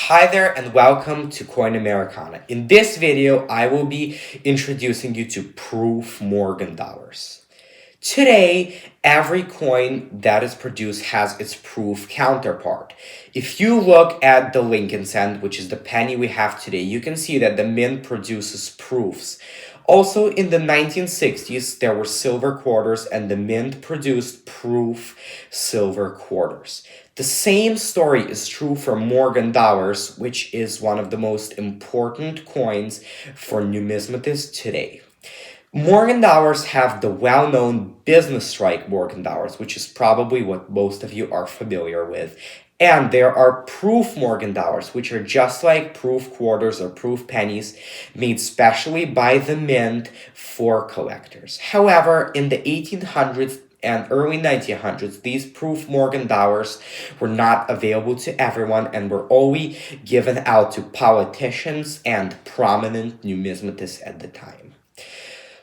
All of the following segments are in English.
Hi there and welcome to Coin Americana. In this video, I will be introducing you to proof Morgan dollars. Today, every coin that is produced has its proof counterpart. If you look at the Lincoln cent, which is the penny we have today, you can see that the mint produces proofs. Also, in the 1960s, there were silver quarters and the mint produced proof silver quarters. The same story is true for Morgan dollars, which is one of the most important coins for numismatists today. Morgan dollars have the well-known business strike Morgan dollars, which is probably what most of you are familiar with. And there are proof Morgan dollars, which are just like proof quarters or proof pennies, made specially by the mint for collectors. However, in the 1800s and early 1900s, these proof Morgan dollars were not available to everyone and were only given out to politicians and prominent numismatists at the time.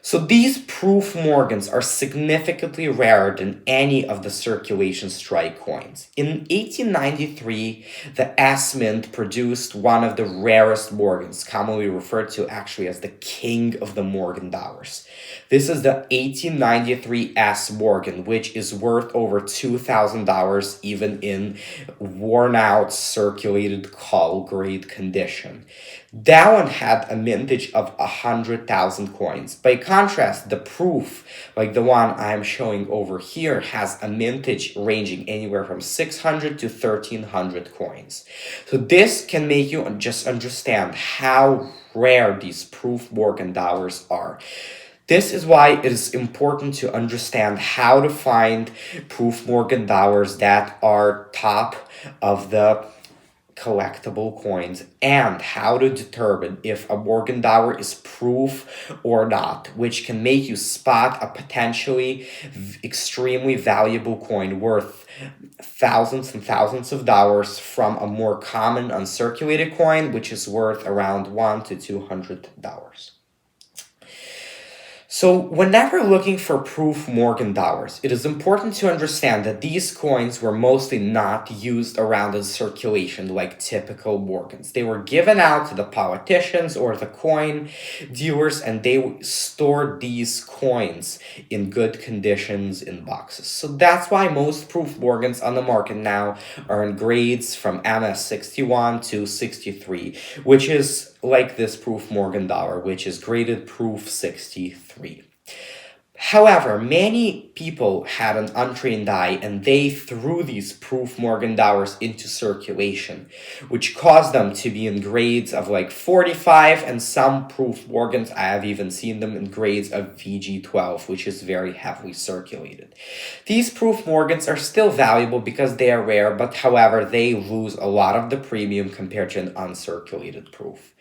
So these proof Morgans are significantly rarer than any of the circulation strike coins. In 1893, the S Mint produced one of the rarest Morgans, commonly referred to actually as the king of the Morgan dollars. This is the 1893 S Morgan, which is worth over $2,000 even in worn out, circulated cull grade condition. That one had a mintage of 100,000 coins. By contrast, the proof, like the one I'm showing over here, has a mintage ranging anywhere from 600 to 1,300 coins. So this can make you just understand how rare these proof Morgan dollars are. This is why it is important to understand how to find proof Morgan dollars that are top of the collectible coins and how to determine if a Morgan dollar is proof or not, which can make you spot a potentially extremely valuable coin worth thousands and thousands of dollars from a more common uncirculated coin, which is worth around $100 to $200. So whenever looking for proof Morgan dollars, it is important to understand that these coins were mostly not used around in circulation like typical Morgans. They were given out to the politicians or the coin dealers, and they stored these coins in good conditions in boxes. So that's why most proof Morgans on the market now are in grades from MS 61 to 63, which is like this proof Morgan dollar, which is graded proof 63. However, many people had an untrained eye and they threw these proof Morgan dollars into circulation, which caused them to be in grades of like 45, and some proof Morgans, I have even seen them in grades of VG12, which is very heavily circulated. These proof Morgans are still valuable because they are rare, but however, they lose a lot of the premium compared to an uncirculated proof.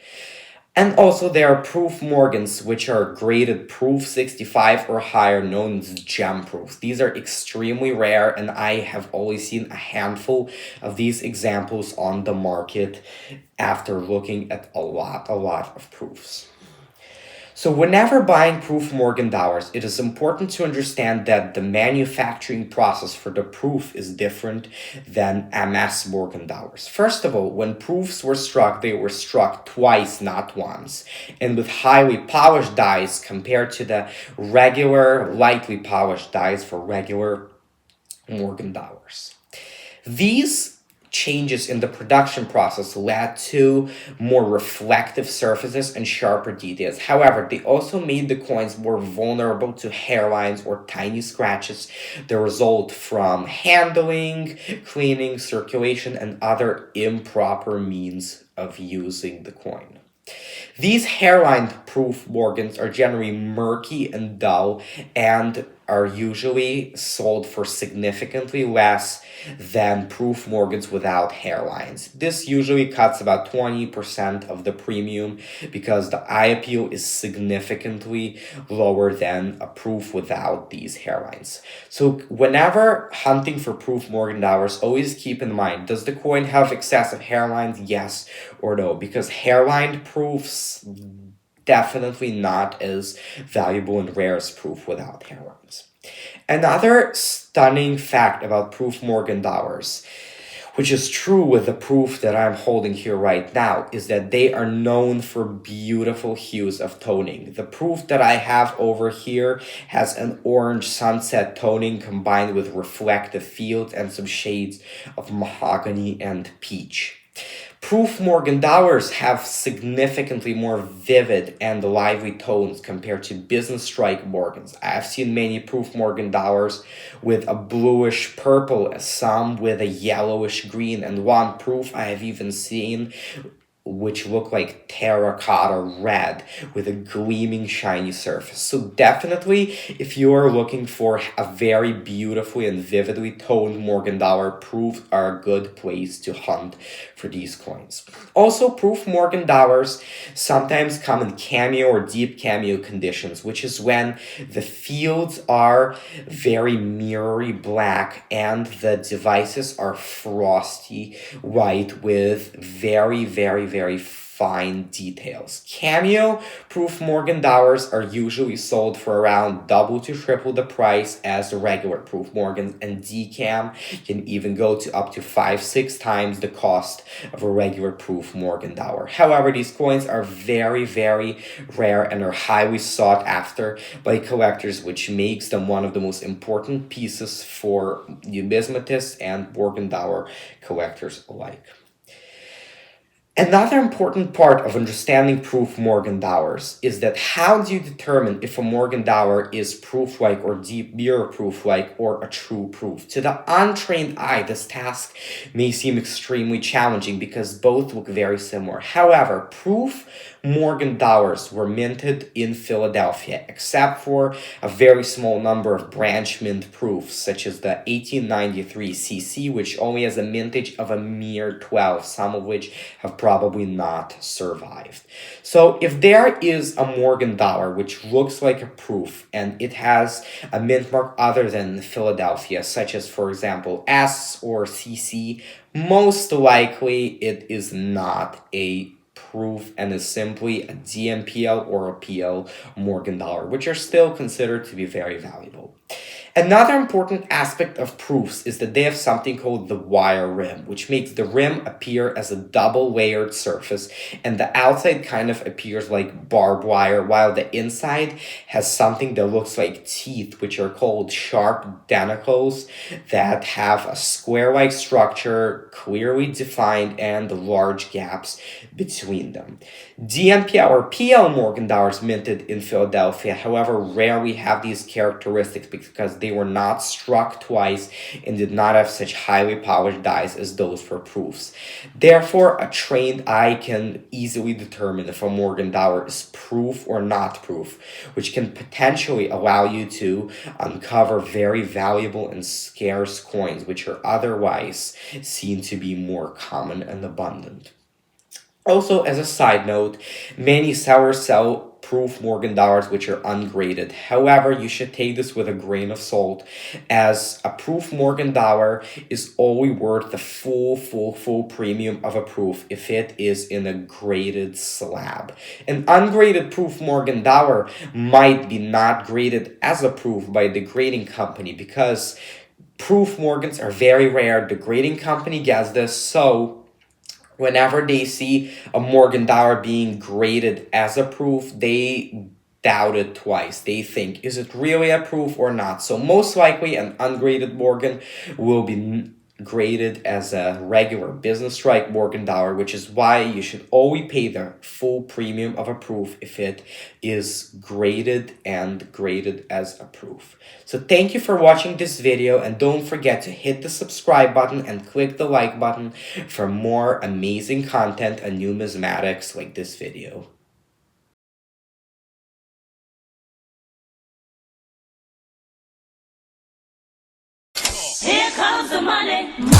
And also there are proof Morgans, which are graded proof 65 or higher, known as gem proofs. These are extremely rare, and I have only seen a handful of these examples on the market after looking at a lot of proofs. So whenever buying proof Morgan dollars, it is important to understand that the manufacturing process for the proof is different than MS Morgan dollars. First of all, when proofs were struck, they were struck twice, not once, and with highly polished dies compared to the regular, lightly polished dies for regular Morgan dollars. These changes in the production process led to more reflective surfaces and sharper details. However, they also made the coins more vulnerable to hairlines or tiny scratches that result from handling, cleaning, circulation, and other improper means of using the coin. These hairline-proof Morgans are generally murky and dull and are usually sold for significantly less than proof Morgans without hairlines. This usually cuts about 20% of the premium because the eye appeal is significantly lower than a proof without these hairlines. So whenever hunting for proof Morgan dollars, always keep in mind, does the coin have excessive hairlines? Yes or no? Because hairline proofs definitely not as valuable and rare as proof without hairlines. Another stunning fact about proof Morgan dollars which is true with the proof that I'm holding here right now, is that they are known for beautiful hues of toning. The proof that I have over here has an orange sunset toning combined with reflective fields and some shades of mahogany and peach. Proof Morgenauers have significantly more vivid and lively tones compared to business strike Morgans. I have seen many Proof Morgenauers with a bluish purple, some with a yellowish green, and one proof I have even seen which look like terracotta red with a gleaming shiny surface. So definitely, if you are looking for a very beautifully and vividly toned Morgenauer, proofs are a good place to hunt for these coins. Also, proof Morgenauers sometimes come in cameo or deep cameo conditions, which is when the fields are very mirrory black and the devices are frosty white with very fine details. Cameo proof Morgenauers are usually sold for around double to triple the price as the regular proof Morgans, and decam can even go to up to 5-6 times the cost of a regular proof Morgenauer. However, these coins are very rare and are highly sought after by collectors, which makes them one of the most important pieces for numismatists and Morgenauer collectors alike. Another important part of understanding proof Morgenauers is that how do you determine if a Morgenauer is proof-like or deep mirror proof-like or a true proof? To the untrained eye, this task may seem extremely challenging because both look very similar. However, proof Morgenauers were minted in Philadelphia, except for a very small number of branch mint proofs, such as the 1893 CC, which only has a mintage of a mere 12, some of which have probably not survived. So if there is a Morgenauer which looks like a proof and it has a mint mark other than Philadelphia, such as, for example, S or CC, most likely it is not a proof and is simply a DMPL or a PL Morgenauer, which are still considered to be very valuable. Another important aspect of proofs is that they have something called the wire rim, which makes the rim appear as a double-layered surface, and the outside kind of appears like barbed wire, while the inside has something that looks like teeth, which are called sharp denticles that have a square-like structure, clearly defined, and large gaps between them. DMPL or PL Morgenauers minted in Philadelphia, however, rarely have these characteristics because they were not struck twice and did not have such highly polished dies as those for proofs. Therefore, a trained eye can easily determine if a Morgenauer is proof or not proof, which can potentially allow you to uncover very valuable and scarce coins, which are otherwise seen to be more common and abundant. Also, as a side note, many sellers sell proof Morgenauers which are ungraded. However, you should take this with a grain of salt, as a proof Morgenauer is only worth the full premium of a proof if it is in a graded slab. An ungraded proof Morgenauer might be not graded as a proof by the grading company because proof Morgans are very rare. The grading company gets this, so whenever they see a Morgenauer being graded as a proof, they doubt it twice. They think, is it really a proof or not? So most likely an ungraded Morgan will be graded as a regular business strike Morgenauer, which is why you should always pay the full premium of a proof if it is graded as a proof. So thank you for watching this video, and don't forget to hit the subscribe button and click the like button for more amazing content and numismatics like this video. Here comes the money.